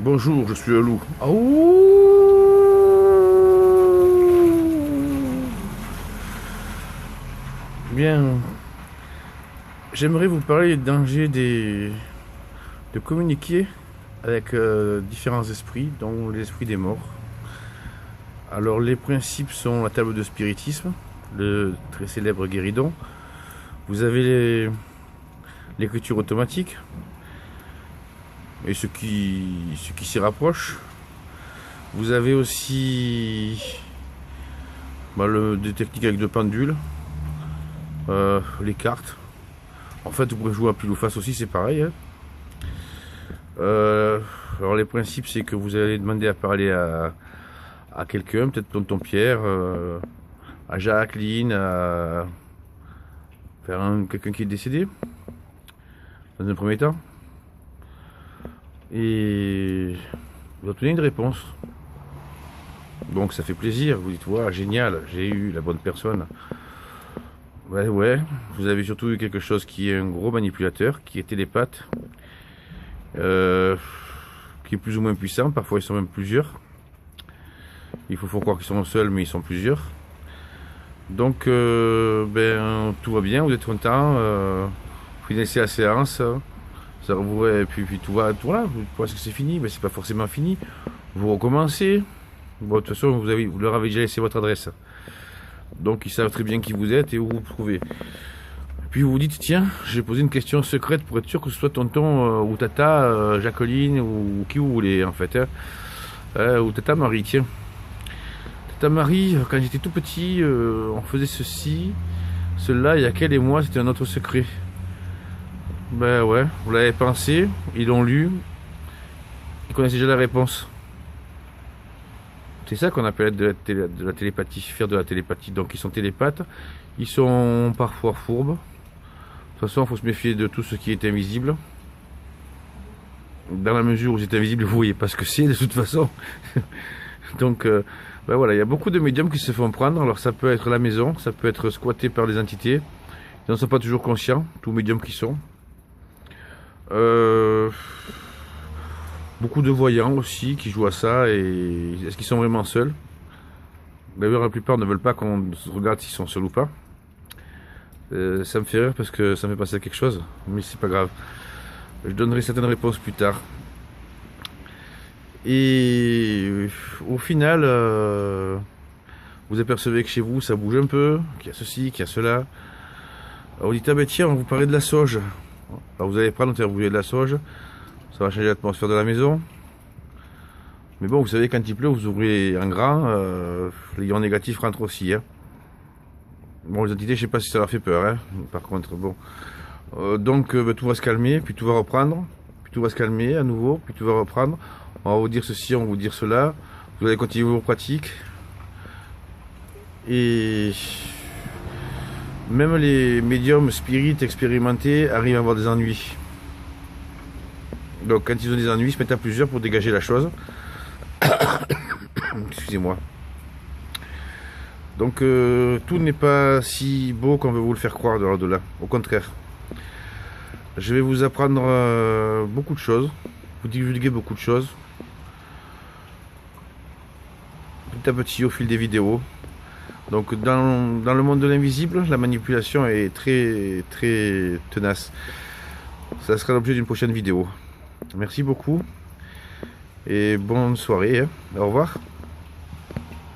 Bonjour, je suis un loup. Bien, j'aimerais vous parler du danger de communiquer avec différents esprits, dont l'esprit des morts. Alors les principes sont la table de spiritisme, le très célèbre guéridon. Vous avez l'écriture automatique, et ce qui s'y rapproche. Vous avez aussi des techniques avec deux pendules, les cartes. En fait, vous pouvez jouer à pile ou face aussi, c'est pareil. Hein. Alors les principes, c'est que vous allez demander à parler à quelqu'un, peut-être tonton Pierre, à Jacqueline, à quelqu'un qui est décédé, dans un premier temps. Et vous obtenez une réponse. Donc ça fait plaisir, vous dites, ouais, génial, j'ai eu la bonne personne. Ouais, vous avez surtout eu quelque chose qui est un gros manipulateur, qui est télépathe, qui est plus ou moins puissant, parfois ils sont même plusieurs. Il faut croire qu'ils sont seuls, mais ils sont plusieurs. Donc, tout va bien, vous êtes content, vous finissez la séance, ça vous, et puis tout va, voilà, vous pensez que c'est fini, mais c'est pas forcément fini. Vous recommencez. Bon, de toute façon, vous leur avez déjà laissé votre adresse. Donc, ils savent très bien qui vous êtes et où vous vous trouvez. Puis vous vous dites, tiens, j'ai posé une question secrète pour être sûr que ce soit tonton ou tata, Jacqueline ou qui vous voulez, en fait. Ou tata Marie, tiens. Tata Marie, quand j'étais tout petit, on faisait ceci, cela, il y a qu'elle et moi, c'était un autre secret. Ben ouais, vous l'avez pensé, ils l'ont lu, ils connaissent déjà la réponse. C'est ça qu'on appelle de la télépathie, faire de la télépathie. Donc ils sont télépathes, ils sont parfois fourbes. De toute façon, il faut se méfier de tout ce qui est invisible. Dans la mesure où c'est invisible, vous voyez pas ce que c'est de toute façon. Donc voilà, il y a beaucoup de médiums qui se font prendre. Alors ça peut être la maison, ça peut être squatté par des entités. Ils n'en sont pas toujours conscients, tous médiums qui sont. Beaucoup de voyants aussi qui jouent à ça, et est-ce qu'ils sont vraiment seuls? D'ailleurs, la plupart ne veulent pas qu'on regarde s'ils sont seuls ou pas. Ça me fait rire parce que ça me fait penser à quelque chose, mais c'est pas grave. Je donnerai certaines réponses plus tard. Et au final, vous apercevez que chez vous ça bouge un peu, qu'il y a ceci, qu'il y a cela. Alors vous dites, ah ben tiens, on vous parlait de la sauge. Alors vous allez prendre, vous voulez de la sauge, ça va changer l'atmosphère de la maison. Mais bon, vous savez, quand il pleut, vous ouvrez un grand, les ions négatifs rentrent aussi. Hein. Bon, les entités, je sais pas si ça leur fait peur, hein. Par contre, bon. Donc, tout va se calmer, puis tout va reprendre, puis tout va se calmer à nouveau, puis tout va reprendre. On va vous dire ceci, on va vous dire cela. Vous allez continuer vos pratiques. Et même les médiums spirites expérimentés arrivent à avoir des ennuis. Donc quand ils ont des ennuis, ils se mettent à plusieurs pour dégager la chose. Excusez-moi. Donc tout n'est pas si beau qu'on veut vous le faire croire de l'au-delà. Au contraire. Je vais vous apprendre beaucoup de choses. Vous divulguer beaucoup de choses. Petit à petit au fil des vidéos. Donc dans le monde de l'invisible, la manipulation est très très tenace. Ça sera l'objet d'une prochaine vidéo. Merci beaucoup et bonne soirée. Hein. Au revoir.